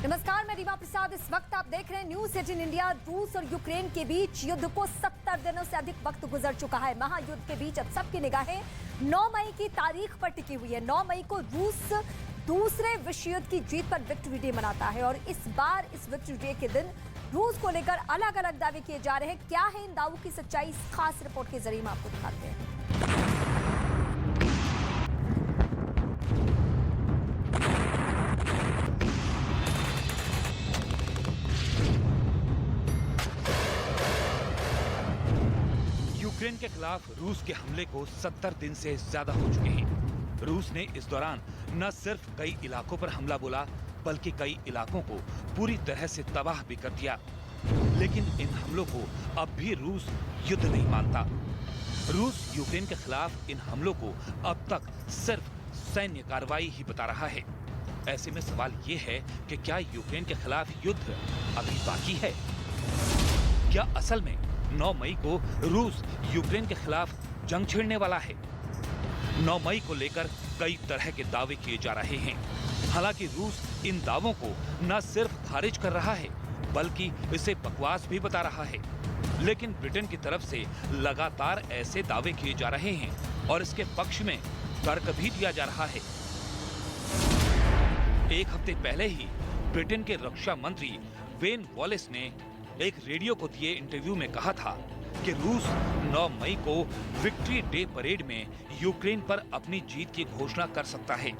नमस्कार, मैं रीमा प्रसाद। इस वक्त आप देख रहे हैं न्यूज 18 इंडिया। रूस और यूक्रेन के बीच युद्ध को 70 दिनों से अधिक वक्त गुजर चुका है। महायुद्ध के बीच अब सबकी निगाहें 9 मई की तारीख पर टिकी हुई है। 9 मई को रूस दूसरे विश्व युद्ध की जीत पर विक्ट्री डे मनाता है और इस बार इस विक्ट्री डे के दिन रूस को लेकर अलग अलग दावे किए जा रहे हैं। क्या है इन दावों की सच्चाई, इस खास रिपोर्ट के जरिए हम आपको दिखाते हैं। यूक्रेन के खिलाफ रूस के हमले को 70 दिन से ज्यादा हो चुके हैं। रूस ने इस दौरान न सिर्फ कई इलाकों पर हमला बोला, बल्कि कई इलाकों को पूरी तरह से तबाह भी कर दिया। लेकिन इन हमलों को अब भी रूस युद्ध नहीं मानता। रूस यूक्रेन के खिलाफ इन हमलों को अब तक सिर्फ सैन्य कार्रवाई ही बता रहा है। ऐसे में सवाल ये है कि क्या यूक्रेन के खिलाफ युद्ध अभी बाकी है? क्या असल में 9 मई को रूस यूक्रेन के खिलाफ जंग छेड़ने वाला है? 9 मई को लेकर कई तरह के दावे किए जा रहे हैं। हालांकि रूस इन दावों को न सिर्फ खारिज कर रहा है, बल्कि इसे बकवास भी बता रहा है। लेकिन ब्रिटेन की तरफ से लगातार ऐसे दावे किए जा रहे हैं और इसके पक्ष में तर्क भी दिया जा रहा है। एक हफ्ते पहले ही ब्रिटेन के रक्षा मंत्री वेन वॉलेस ने एक रेडियो को दिए इंटरव्यू में कहा था कि रूस 9 मई को विक्ट्री डे परेड में यूक्रेन पर अपनी जीत की घोषणा कर सकता है।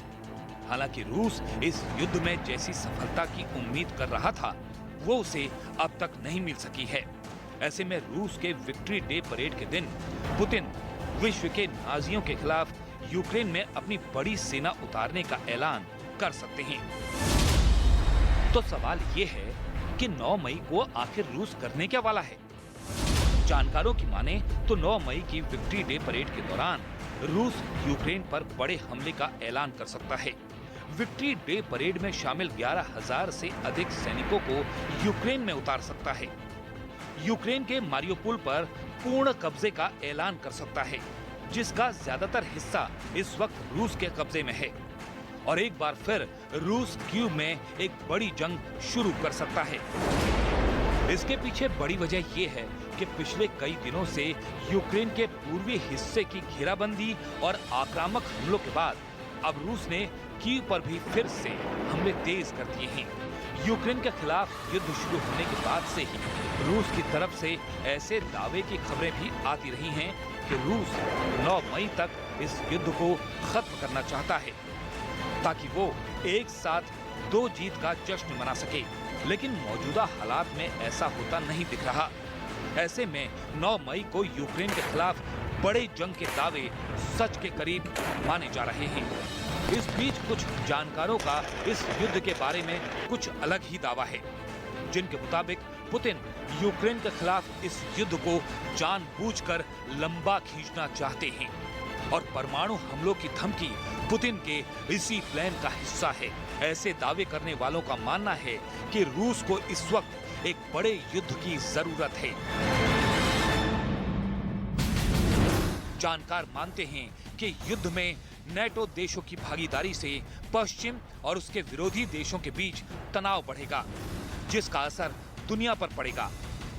हालांकि रूस इस युद्ध में जैसी सफलता की उम्मीद कर रहा था, वो उसे अब तक नहीं मिल सकी है। ऐसे में रूस के विक्ट्री डे परेड के दिन पुतिन विश्व के नाजियों के खिलाफ यूक्रेन में अपनी बड़ी सेना उतारने का ऐलान कर सकते हैं। तो सवाल ये है कि 9 मई को आखिर रूस करने क्या वाला है? जानकारों की माने तो 9 मई की विक्ट्री डे परेड के दौरान रूस यूक्रेन पर बड़े हमले का ऐलान कर सकता है। विक्ट्री डे परेड में शामिल 11,000 से अधिक सैनिकों को यूक्रेन में उतार सकता है। यूक्रेन के मारियोपोल पर पूर्ण कब्जे का ऐलान कर सकता है, जिसका ज्यादातर हिस्सा इस वक्त रूस के कब्जे में है। और एक बार फिर रूस कीव में एक बड़ी जंग शुरू कर सकता है। इसके पीछे बड़ी वजह ये है कि पिछले कई दिनों से यूक्रेन के पूर्वी हिस्से की घेराबंदी और आक्रामक हमलों के बाद अब रूस ने कीव पर भी फिर से हमले तेज कर दिए हैं। यूक्रेन के खिलाफ युद्ध शुरू होने के बाद से ही रूस की तरफ से ऐसे दावे की खबरें भी आती रही हैं कि रूस 9 मई तक इस युद्ध को खत्म करना चाहता है, ताकि वो एक साथ 2 जीत का जश्न मना सके। लेकिन मौजूदा हालात में ऐसा होता नहीं दिख रहा। ऐसे में 9 मई को यूक्रेन के खिलाफ बड़े जंग के दावे सच के करीब माने जा रहे हैं। इस बीच कुछ जानकारों का इस युद्ध के बारे में कुछ अलग ही दावा है, जिनके मुताबिक पुतिन यूक्रेन के खिलाफ इस युद्ध को जानबूझकर लंबा खींचना चाहते हैं और परमाणु हमलों की धमकी पुतिन के इसी प्लान का हिस्सा है। ऐसे दावे करने वालों का मानना है कि रूस को इस वक्त एक बड़े युद्ध की जरूरत है। जानकार मानते हैं कि युद्ध में नेटो देशों की भागीदारी से पश्चिम और उसके विरोधी देशों के बीच तनाव बढ़ेगा, जिसका असर दुनिया पर पड़ेगा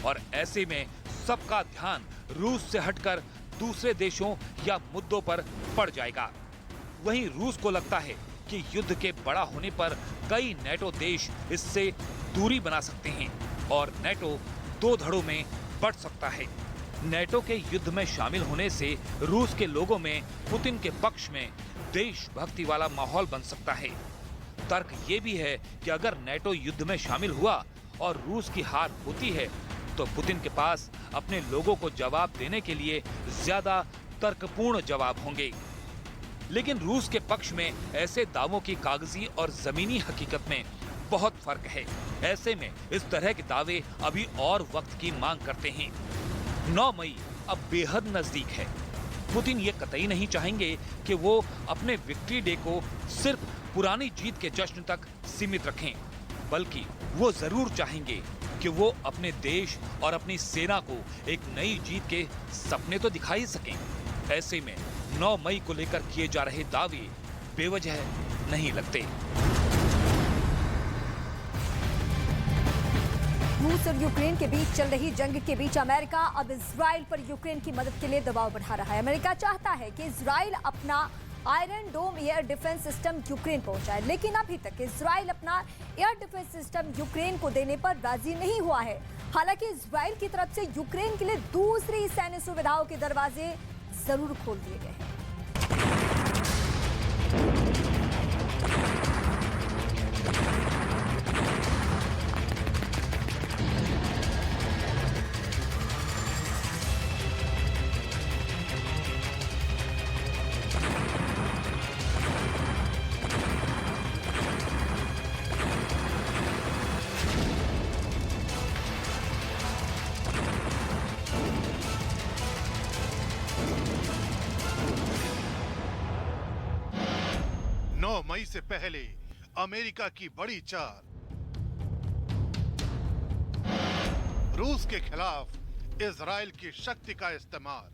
और ऐसे में सबका ध्यान रूस से हटकर दूसरे देशों या मुद्दों पर पड़ जाएगा। वहीं रूस को लगता है कि युद्ध के बड़ा होने पर कई नेटो देश इससे दूरी बना सकते हैं और नेटो 2 धड़ों में बढ़ सकता है। नेटो के युद्ध में शामिल होने से रूस के लोगों में पुतिन के पक्ष में देशभक्ति वाला माहौल बन सकता है। तर्क ये भी है कि अगर नेटो युद्ध में शामिल हुआ और रूस की हार होती है, तो पुतिन के पास अपने लोगों को जवाब देने के लिए ज्यादा तर्कपूर्ण जवाब होंगे। लेकिन रूस के पक्ष में ऐसे दावों की कागजी और जमीनी हकीकत में बहुत फर्क है। ऐसे में इस तरह के दावे अभी और वक्त की मांग करते हैं। 9 मई अब बेहद नजदीक है। पुतिन ये कतई नहीं चाहेंगे कि वो अपने विक्ट्री डे को सिर्फ पुरानी जीत के जश्न तक सीमित रखें, बल्कि वो जरूर चाहेंगे कि वो अपने देश और अपनी सेना को एक नई जीत के सपने तो दिखा ही सकें। ऐसे में 9 मई को लेकर किए जा रहे दावे बेवजह नहीं लगते। रूस और यूक्रेन के बीच चल रही जंग के बीच अमेरिका अब इजराइल पर यूक्रेन की मदद के लिए दबाव बढ़ा रहा है। अमेरिका चाहता है कि इजराइल अपना आयरन डोम एयर डिफेंस सिस्टम यूक्रेन पहुंचाए, लेकिन अभी तक इजराइल अपना एयर डिफेंस सिस्टम यूक्रेन को देने पर राजी नहीं हुआ है। हालांकि इजराइल की तरफ से यूक्रेन के लिए दूसरी सैन्य सुविधाओं के दरवाजे जरूर खोल दिए गए हैं। मई से पहले अमेरिका की बड़ी चाल, रूस के खिलाफ इजराइल की शक्ति का इस्तेमाल।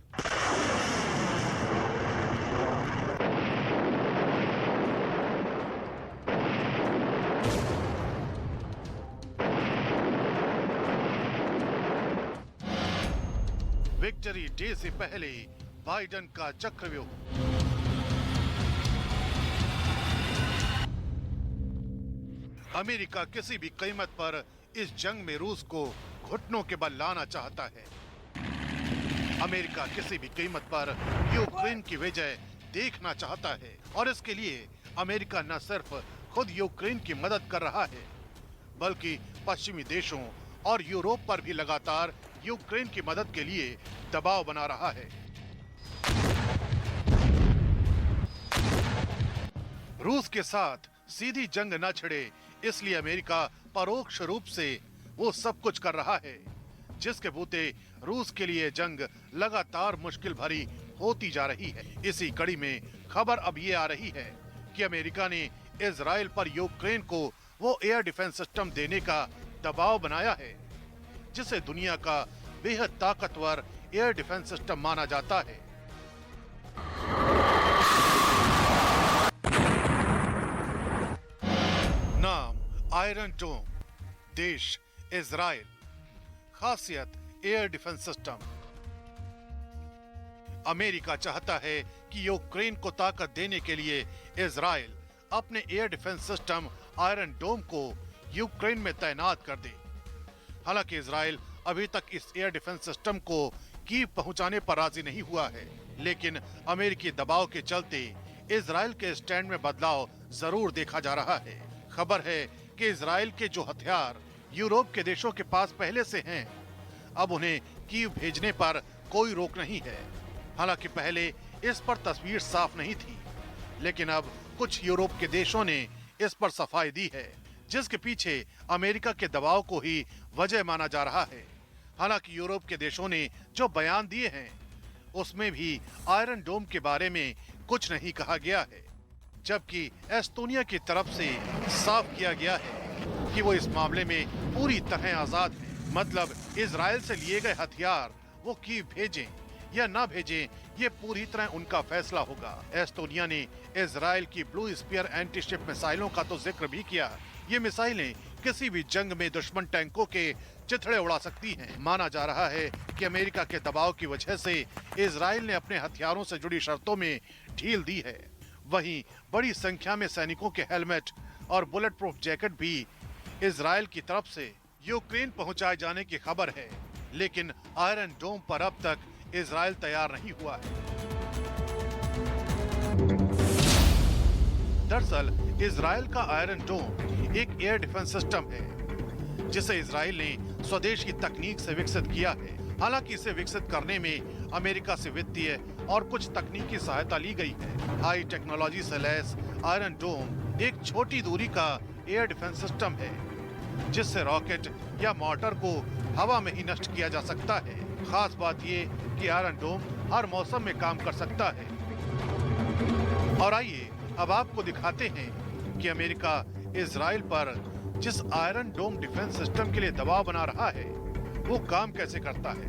विक्ट्री डे से पहले बाइडेन का चक्रव्यूह। अमेरिका किसी भी कीमत पर इस जंग में रूस को घुटनों के बल लाना चाहता है। अमेरिका किसी भी कीमत पर यूक्रेन की विजय देखना चाहता है और इसके लिए अमेरिका न सिर्फ खुद यूक्रेन की मदद कर रहा है, बल्कि पश्चिमी देशों और यूरोप पर भी लगातार यूक्रेन की मदद के लिए दबाव बना रहा है। रूस के साथ सीधी जंग न छिड़े, इसलिए अमेरिका परोक्ष रूप से वो सब कुछ कर रहा है, जिसके बूते रूस के लिए जंग लगातार मुश्किल भरी होती जा रही है। इसी कड़ी में खबर अब ये आ रही है कि अमेरिका ने इजराइल पर यूक्रेन को वो एयर डिफेंस सिस्टम देने का दबाव बनाया है, जिसे दुनिया का बेहद ताकतवर एयर डिफेंस सिस्टम माना जाता है। नाम आयरन डोम, देश इजराइल, खासियत एयर डिफेंस सिस्टम। अमेरिका चाहता है कि यूक्रेन को ताकत देने के लिए इजराइल अपने एयर डिफेंस सिस्टम आयरन डोम को यूक्रेन में तैनात कर दे। हालांकि इजराइल अभी तक इस एयर डिफेंस सिस्टम को कीव पहुंचाने पर राजी नहीं हुआ है, लेकिन अमेरिकी दबाव के चलते इजराइल के स्टैंड में बदलाव जरूर देखा जा रहा है। खबर है कि इजराइल के जो हथियार यूरोप के देशों के पास पहले से हैं, अब उन्हें कीव भेजने पर कोई रोक नहीं है। हालांकि पहले इस पर तस्वीर साफ नहीं थी, लेकिन अब कुछ यूरोप के देशों ने इस पर सफाई दी है, जिसके पीछे अमेरिका के दबाव को ही वजह माना जा रहा है। हालांकि यूरोप के देशों ने जो बयान दिए हैं, उसमें भी आयरन डोम के बारे में कुछ नहीं कहा गया है, जबकि एस्तोनिया की तरफ से साफ किया गया है कि वो इस मामले में पूरी तरह आजाद है। मतलब इजराइल से लिए गए हथियार वो कीव भेजें या ना भेजें, ये पूरी तरह उनका फैसला होगा। एस्तोनिया ने इजराइल की ब्लू स्पीयर एंटी शिप मिसाइलों का तो जिक्र भी किया। ये मिसाइलें किसी भी जंग में दुश्मन टैंकों के चिथड़े उड़ा सकती हैं। माना जा रहा है कि अमेरिका के दबाव की वजह से इजराइल ने अपने हथियारों से जुड़ी शर्तों में ढील दी है। वहीं बड़ी संख्या में सैनिकों के हेलमेट और बुलेट प्रूफ जैकेट भी इजराइल की तरफ से यूक्रेन पहुंचाए जाने की खबर है, लेकिन आयरन डोम पर अब तक इजराइल तैयार नहीं हुआ है। दरअसल इजराइल का आयरन डोम एक एयर डिफेंस सिस्टम है, जिसे इजराइल ने स्वदेशी तकनीक से विकसित किया है। हालांकि इसे विकसित करने में अमेरिका से वित्तीय और कुछ तकनीकी सहायता ली गई है। हाई टेक्नोलॉजी से लैस आयरन डोम एक छोटी दूरी का एयर डिफेंस सिस्टम है, जिससे रॉकेट या मोर्टार को हवा में ही नष्ट किया जा सकता है। खास बात ये कि आयरन डोम हर मौसम में काम कर सकता है। और आइए अब आपको दिखाते हैं कि अमेरिका इजराइल पर जिस आयरन डोम डिफेंस सिस्टम के लिए दबाव बना रहा है, वो काम कैसे करता है।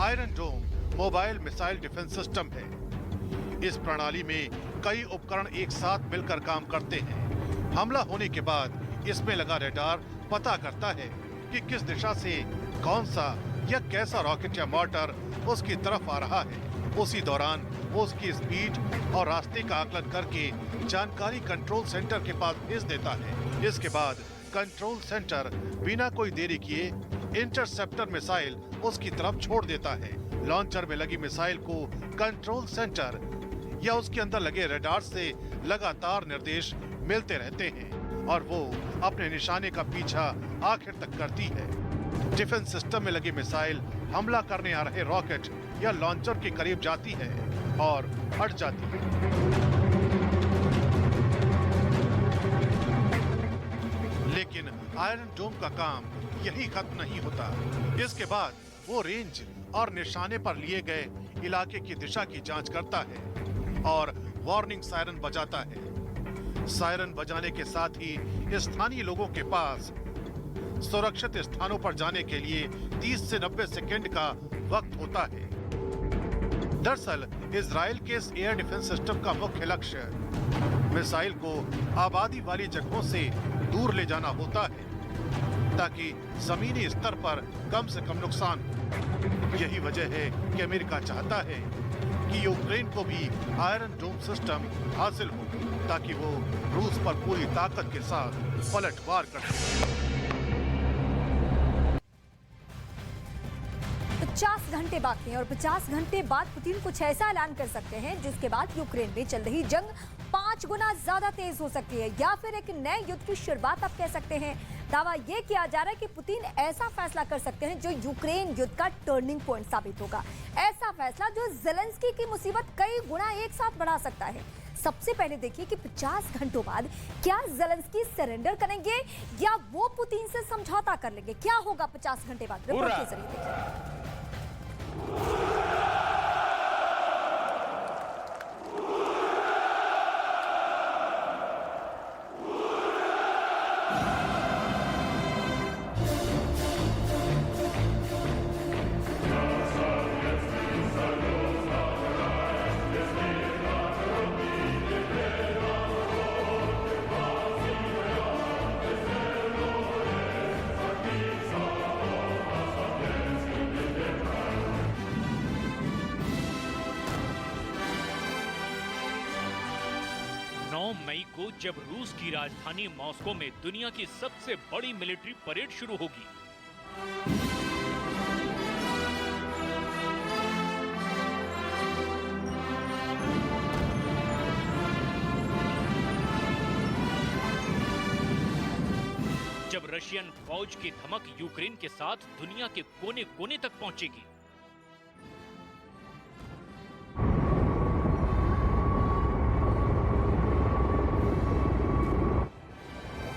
आयरन डोम मोबाइल मिसाइल डिफेंस सिस्टम है। इस प्रणाली में कई उपकरण एक साथ मिलकर काम करते हैं। हमला होने के बाद इसमें लगा रडार पता करता है कि किस दिशा से कौन सा या कैसा रॉकेट या मॉर्टर उसकी तरफ आ रहा है। उसी दौरान वो उसकी स्पीड और रास्ते का आकलन करके जानकारी कंट्रोल सेंटर के पास भेज देता है। इसके बाद कंट्रोल सेंटर बिना कोई देरी किए इंटरसेप्टर मिसाइल उसकी तरफ छोड़ देता है। लॉन्चर में लगी मिसाइल को कंट्रोल सेंटर या उसके अंदर लगे रडार से लगातार निर्देश मिलते रहते हैं और वो अपने निशाने का पीछा आखिर तक करती है। डिफेंस सिस्टम में लगी मिसाइल हमला करने आ रहे रॉकेट या लॉन्चर के करीब जाती है और हट जाती है। लेकिन आयरन डोम का काम यही खत्म नहीं होता। इसके बाद वो रेंज और निशाने पर लिए गए इलाके की दिशा की जांच करता है और वार्निंग सायरन बजाता है। सायरन बजाने के साथ ही स्थानीय लोगों के पास सुरक्षित स्थानों पर जाने के लिए 30 से 90 सेकंड का वक्त होता है। दरअसल इजराइल के इस एयर डिफेंस सिस्टम का मुख्य लक्ष्य मिसाइल को आबादी वाली जगहों से दूर ले जाना होता है ताकि जमीनी स्तर पर कम से कम नुकसान हो। यही वजह है कि अमेरिका चाहता है कि यूक्रेन को भी आयरन डोम सिस्टम हासिल हो ताकि वो रूस पर पूरी ताकत के साथ पलटवार कर सके। 50 घंटे बाकी हैं और 50 घंटे बाद पुतिन कुछ ऐसा ऐलान कर सकते हैं जिसके बाद यूक्रेन में चल रही जंग 5 गुना ज्यादा तेज हो सकती है या फिर एक नए युद्ध की शुरुआत आप कह सकते हैं। दावा यह किया जा रहा है कि पुतिन ऐसा फैसला कर सकते हैं जो यूक्रेन युद्ध का टर्निंग पॉइंट साबित होगा। ऐसा फैसला जो ज़ेलेंस्की की मुसीबत कई गुना एक साथ बढ़ा सकता है। सबसे पहले देखिए कि 50 घंटों बाद क्या ज़ेलेंस्की सरेंडर करेंगे या वो पुतिन से समझौता कर लेंगे। क्या होगा 50 घंटे बाद, रिपोर्ट के जरिए देखिए। मई को जब रूस की राजधानी मॉस्को में दुनिया की सबसे बड़ी मिलिट्री परेड शुरू होगी, जब रशियन फौज की धमक यूक्रेन के साथ दुनिया के कोने कोने तक पहुंचेगी,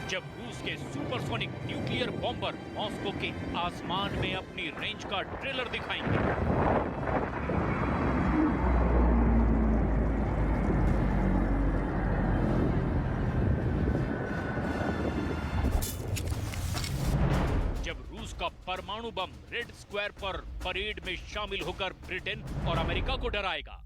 जब रूस के सुपरसोनिक न्यूक्लियर बॉम्बर मॉस्को के आसमान में अपनी रेंज का ट्रेलर दिखाएंगे, जब रूस का परमाणु बम रेड स्क्वायर पर परेड में शामिल होकर ब्रिटेन और अमेरिका को डराएगा,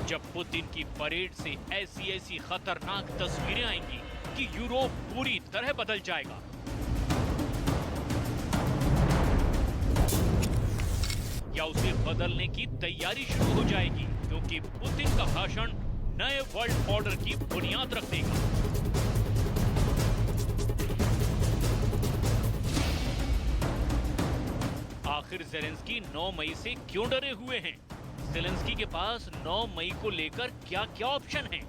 जब पुतिन की परेड से ऐसी खतरनाक तस्वीरें आएंगी कि यूरोप पूरी तरह बदल जाएगा, या उसे बदलने की तैयारी शुरू हो जाएगी क्योंकि पुतिन का भाषण नए वर्ल्ड ऑर्डर की बुनियाद रख देगा। आखिर ज़ेलेंस्की 9 मई से क्यों डरे हुए हैं? ज़ेलेंस्की के पास 9 मई को लेकर क्या ऑप्शन हैं?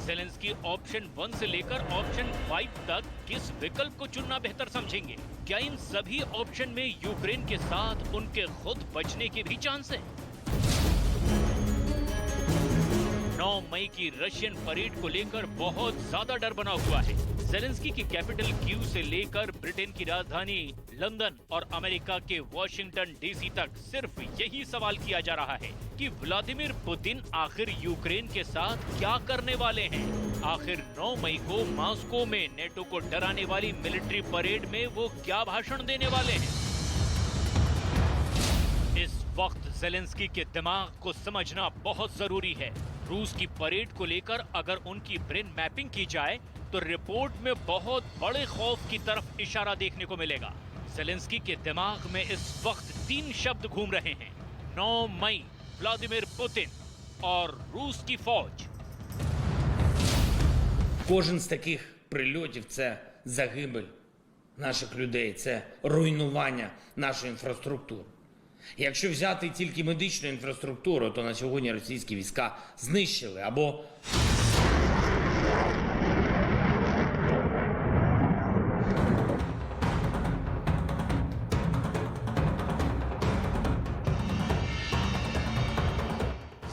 ज़ेलेंस्की ऑप्शन 1 से लेकर ऑप्शन 5 तक किस विकल्प को चुनना बेहतर समझेंगे? क्या इन सभी ऑप्शन में यूक्रेन के साथ उनके खुद बचने के भी चांस हैं? 9 मई की रशियन परेड को लेकर बहुत ज्यादा डर बना हुआ है। ज़ेलेंस्की की कैपिटल कीव से लेकर ब्रिटेन की राजधानी लंदन और अमेरिका के वॉशिंगटन डीसी तक सिर्फ यही सवाल किया जा रहा है कि व्लादिमीर पुतिन आखिर यूक्रेन के साथ क्या करने वाले हैं। आखिर 9 मई को मॉस्को में नेटो को डराने वाली मिलिट्री परेड में वो क्या भाषण देने वाले हैं। इस वक्त जेलेंस्की के दिमाग को समझना बहुत जरूरी है। रूस की परेड को लेकर अगर उनकी ब्रेन मैपिंग की जाए तो रिपोर्ट में बहुत बड़े खौफ की तरफ इशारा देखने को मिलेगा। जेलेंस्की के दिमाग में इस वक्त 3 शब्द घूम रहे हैं: 9 मई, व्लादिमीर पुतिन और रूस की फौज। Кожен з таких прильотів – це загибель наших людей, це руйнування нашої інфраструктури. Якщо взяти тільки медичну інфраструктуру, то на сьогодні російські війська знищили або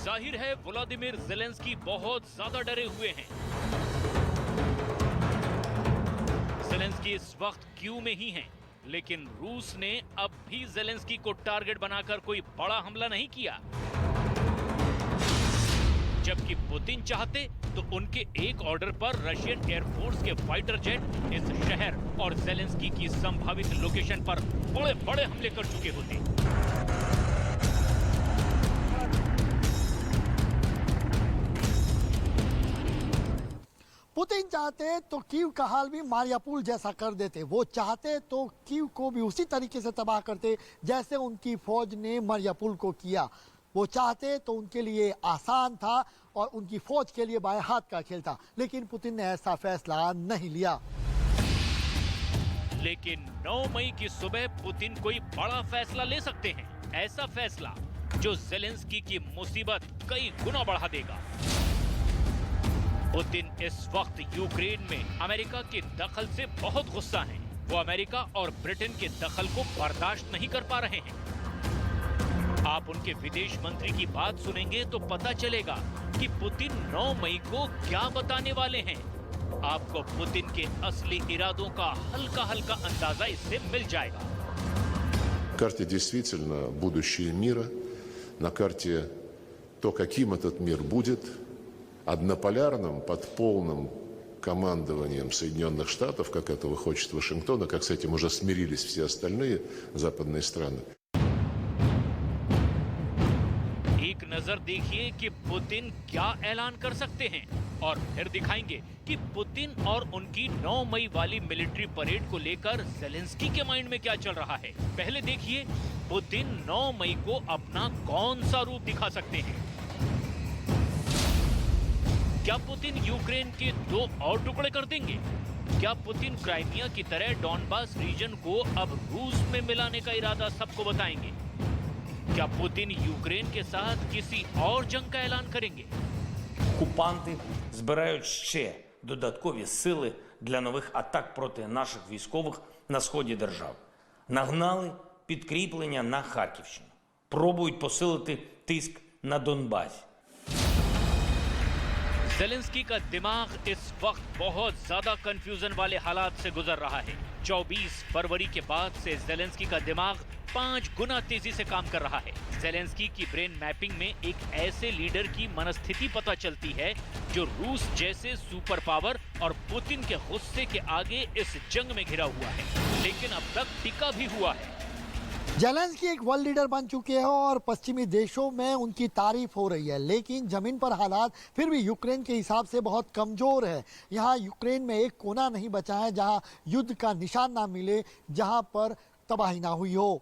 जाहिर है व्लादिमीर जेलेंस्की बहुत ज्यादा डरे हुए हैं। जेलेंस्की इस वक्त क्यू में ही हैं, लेकिन रूस ने अब भी जेलेंस्की को टारगेट बनाकर कोई बड़ा हमला नहीं किया। जबकि पुतिन चाहते तो उनके एक ऑर्डर पर रशियन एयरफोर्स के फाइटर जेट इस शहर और जेलेंस्की की संभावित लोकेशन पर बड़े बड़े हमले कर चुके होते। पुतिन चाहते तो कीव का हाल भी मारियापुल जैसा कर देते। वो चाहते तो कीव को भी उसी तरीके से तबाह करते जैसे उनकी फौज ने मारियापुल को किया। वो चाहते तो उनके लिए आसान था और उनकी फौज के लिए बाएं हाथ का खेल था, लेकिन पुतिन ने ऐसा फैसला नहीं लिया। लेकिन 9 मई की सुबह पुतिन कोई बड़ा फैसला ले सकते हैं, ऐसा फैसला जो जेलेंस्की की मुसीबत कई गुना बढ़ा देगा। पुतिन इस वक्त यूक्रेन में अमेरिका के दखल से बहुत गुस्सा हैं। वो अमेरिका और ब्रिटेन के दखल को बर्दाश्त नहीं कर पा रहे हैं। आप उनके विदेश मंत्री की बात सुनेंगे तो पता चलेगा कि पुतिन 9 मई को क्या बताने वाले हैं। आपको पुतिन के असली इरादों का हल्का-हल्का अंदाजा इससे मिल जाएगा। На карте действительно будущее мира, на карте то, каким этот мир будет, однополярным, под полным командованием Соединенных Штатов, как этого хочет Вашингтон, и как с этим уже смирились все остальные западные страны. एक नजर देखिए कि पुतिन क्या ऐलान कर सकते हैं और फिर दिखाएंगे कि पुतिन और उनकी 9 मई वाली मिलिट्री परेड को लेकर जेलेंस्की के माइंड में क्या चल रहा है। पहले देखिए पुतिन 9 मई को अपना कौन सा रूप दिखा सकते हैं। क्या पुतिन यूक्रेन के 2 और टुकड़े कर देंगे? क्या पुतिन क्राइमिया की तरह डॉनबास रीजन को अब रूस में मिलाने का इरादा सबको बताएंगे? क्या पुतिन यूक्रेन के साथ किसी और जंग का ऐलान करेंगे? окупанти збирають ще додаткові сили для нових атак проти наших військових на сході держави. Нагнали підкріплення на Харківщину. Пробують посилити тиск на Донбасі. जेलेंस्की का दिमाग इस वक्त बहुत ज्यादा कंफ्यूजन वाले हालात से गुजर रहा है। 24 फरवरी के बाद से जेलेंस्की का दिमाग 5 गुना तेजी से काम कर रहा है। जेलेंस्की की ब्रेन मैपिंग में एक ऐसे लीडर की मनस्थिति पता चलती है जो रूस जैसे सुपर पावर और पुतिन के गुस्से के आगे इस जंग में घिरा हुआ है, लेकिन अब तक टिका भी हुआ है। जेलेंस्की एक वर्ल्ड लीडर बन चुके हैं और पश्चिमी देशों में उनकी तारीफ हो रही है, लेकिन जमीन पर हालात फिर भी यूक्रेन के हिसाब से बहुत कमजोर है। यहाँ यूक्रेन में एक कोना नहीं बचा है जहाँ युद्ध का निशान ना मिले, जहाँ पर तबाही ना हुई हो।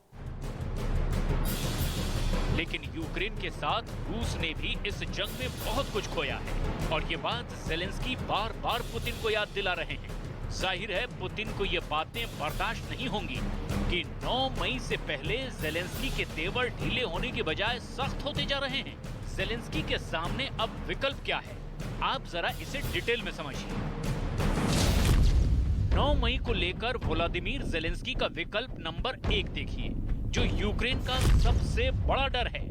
लेकिन यूक्रेन के साथ रूस ने भी इस जंग में बहुत कुछ खोया है और ये बात जेलेंस्की बार बार पुतिन को याद दिला रहे हैं। जाहिर है पुतिन को ये बातें बर्दाश्त नहीं होंगी कि 9 मई से पहले जेलेंस्की के तेवर ढीले होने के बजाय सख्त होते जा रहे हैं। जेलेंस्की के सामने अब विकल्प क्या है, आप जरा इसे डिटेल में समझिए। 9 मई को लेकर व्लादिमीर जेलेंस्की का विकल्प नंबर 1 देखिए, जो यूक्रेन का सबसे बड़ा डर है।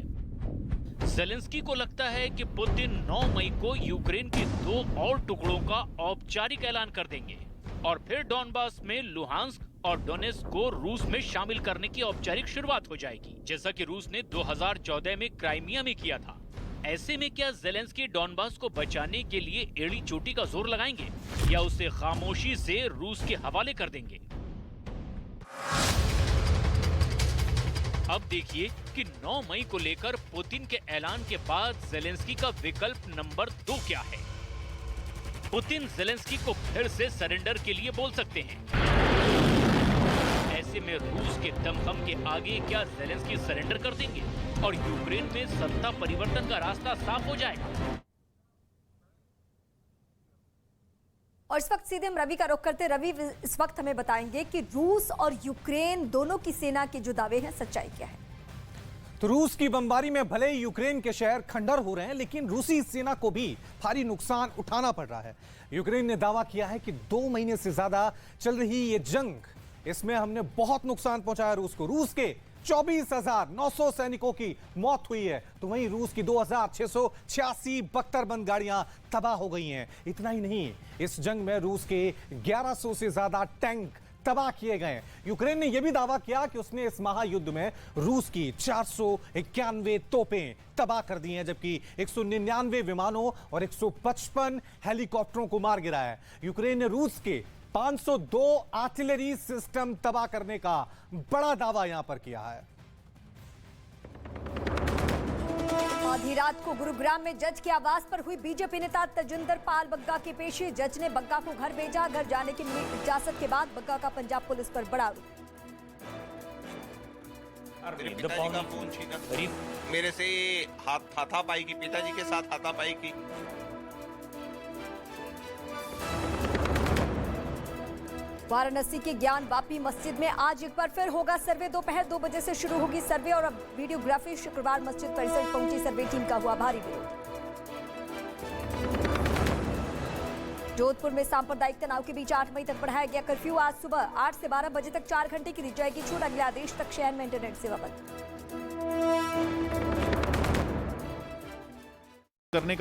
जेलेंस्की को लगता है कि पुतिन 9 मई को यूक्रेन के 2 और टुकड़ों का औपचारिक ऐलान कर देंगे और फिर डॉनबास में लुहांस्क और डोनेस्क को रूस में शामिल करने की औपचारिक शुरुआत हो जाएगी, जैसा कि रूस ने 2014 में क्राइमिया में किया था। ऐसे में क्या जेलेंस्की डॉनबास को बचाने के लिए एड़ी चोटी का जोर लगाएंगे या उसे खामोशी से रूस के हवाले कर देंगे? अब देखिए कि 9 मई को लेकर पुतिन के ऐलान के बाद जेलेंस्की का विकल्प नंबर 2 क्या है। पुतिन जेलेंस्की को फिर से सरेंडर के लिए बोल सकते हैं। ऐसे में रूस के दमखम के आगे क्या जेलेंस्की सरेंडर कर देंगे और यूक्रेन में सत्ता परिवर्तन का रास्ता साफ हो जाएगा। और इस वक्त सीधे हम रवि का रुख करते। रवि, इस वक्त हमें बताएंगे कि रूस और यूक्रेन दोनों की सेना के जो दावे हैं सच्चाई क्या है। तो रूस की बमबारी में भले ही यूक्रेन के शहर खंडर हो रहे हैं, लेकिन रूसी सेना को भी भारी नुकसान उठाना पड़ रहा है। यूक्रेन ने दावा किया है कि 2 महीने से ज्यादा चल रही ये जंग, इसमें हमने बहुत नुकसान पहुंचाया रूस को। रूस के 24,900 सैनिकों की मौत हुई है, तो वहीं रूस की 2,686 बख्तरबंद गाड़ियां तबाह हो गई हैं। इतना ही नहीं, इस जंग में रूस के 1100 से ज्यादा टैंक तबाह किए गए। यूक्रेन ने यह भी दावा किया कि उसने इस महायुद्ध में रूस की 491 तोपें तबाह कर दी हैं, जबकि 199 विमानों और 155 हेलीकॉप्टरों को मार गिराया है। यूक्रेन ने रूस के 502 आर्टिलरी सिस्टम तबाह करने का बड़ा दावा यहां पर किया है। आधी रात को गुरुग्राम में जज के आवास पर हुई बीजेपी नेता तजिंदर पाल बग्गा की पेशी। जज ने बग्गा को घर भेजा। घर जाने की मिली इजाजत के बाद बग्गा का पंजाब पुलिस पर बड़ा आरोप। मेरे पिताजी का फोन छीना, मेरे से हाथापाई की, पिताजी के साथ हाथापाई की। वाराणसी के ज्ञान वापी मस्जिद में आज एक बार फिर होगा सर्वे। दोपहर 2 बजे से शुरू होगी सर्वे और अब वीडियोग्राफी। शुक्रवार मस्जिद परिसर पहुंची सर्वे टीम का हुआ भारी विरोध। जोधपुर में सांप्रदायिक तनाव के बीच 8 मई तक बढ़ाया गया कर्फ्यू। आज सुबह 8 से 12 बजे तक 4 घंटे की दी जाएगी छूट। अगले आदेश तक शहर में इंटरनेट सेवा बंद करने का